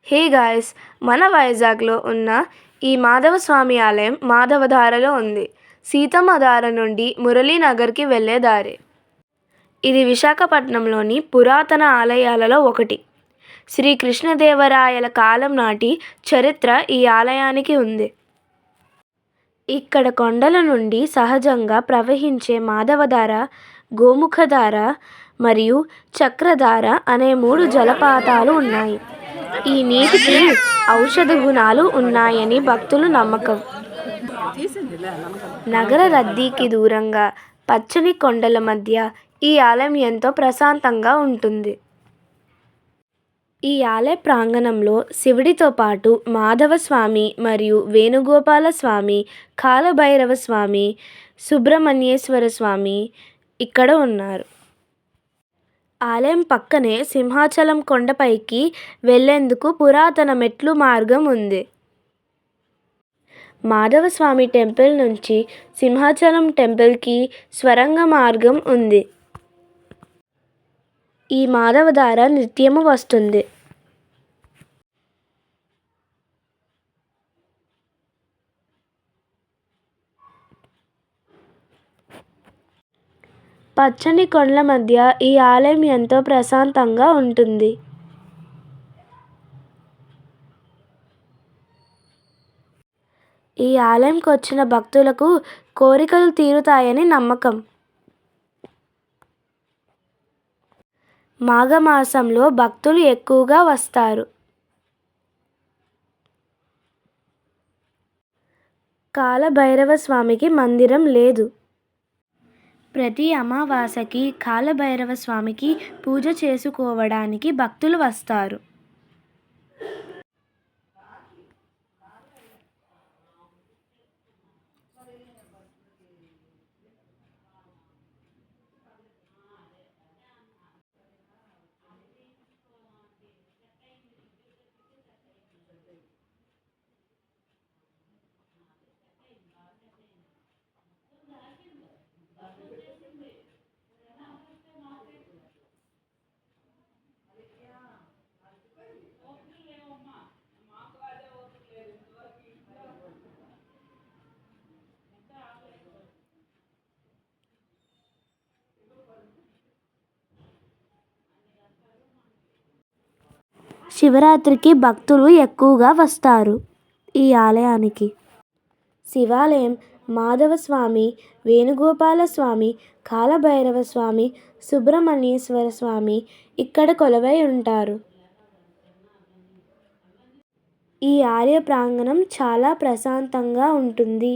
Hey guys, మన వైజాగ్లో ఉన్న ఈ మాధవస్వామి ఆలయం మాధవధారలో ఉంది. సీతమ్మధార నుండి మురళీనగర్కి వెళ్ళే దారి. ఇది విశాఖపట్నంలోని పురాతన ఆలయాలలో ఒకటి. శ్రీకృష్ణదేవరాయల కాలం నాటి చరిత్ర ఈ ఆలయానికి ఉంది. ఇక్కడ కొండల నుండి సహజంగా ప్రవహించే మాధవధార, గోముఖధార మరియు చక్రధార అనే 3 జలపాతాలు ఉన్నాయి. ఈ నీటికి ఔషధ గుణాలు ఉన్నాయని భక్తుల నమ్మకం. నగర రద్దీకి దూరంగా పచ్చని కొండల మధ్య ఈ ఆలయం ఎంతో ప్రశాంతంగా ఉంటుంది. ఈ ఆలయ ప్రాంగణంలో శివుడితో పాటు మాధవస్వామి మరియు వేణుగోపాల స్వామి, కాలభైరవ స్వామి, సుబ్రహ్మణ్యేశ్వర స్వామి ఇక్కడ ఉన్నారు. ఆలయం పక్కనే సింహాచలం కొండపైకి వెళ్లేందుకు పురాతన మెట్లు మార్గం ఉంది. మాధవస్వామి టెంపుల్ నుంచి సింహాచలం టెంపుల్కి స్వరంగ మార్గం ఉంది. ఈ మాధవధార నిత్యము వస్తుంది. పచ్చని కొండల మధ్య ఈ ఆలయం ఎంతో ప్రశాంతంగా ఉంటుంది. ఈ ఆలయంకి వచ్చిన భక్తులకు కోరికలు తీరుతాయని నమ్మకం. మాఘమాసంలో భక్తులు ఎక్కువగా వస్తారు. కాలభైరవ స్వామికి మందిరం లేదు. ప్రతి అమావాస్యకి కాలభైరవ స్వామికి పూజ చేసుకోవడానికి భక్తులు వస్తారు. శివరాత్రికి భక్తులు ఎక్కువగా వస్తారు ఈ ఆలయానికి. శివాలయం మాధవస్వామి, వేణుగోపాల స్వామి, కాలభైరవ స్వామి, సుబ్రహ్మణ్యేశ్వర స్వామి ఇక్కడ కొలువై ఉంటారు. ఈ ఆలయ ప్రాంగణం చాలా ప్రశాంతంగా ఉంటుంది.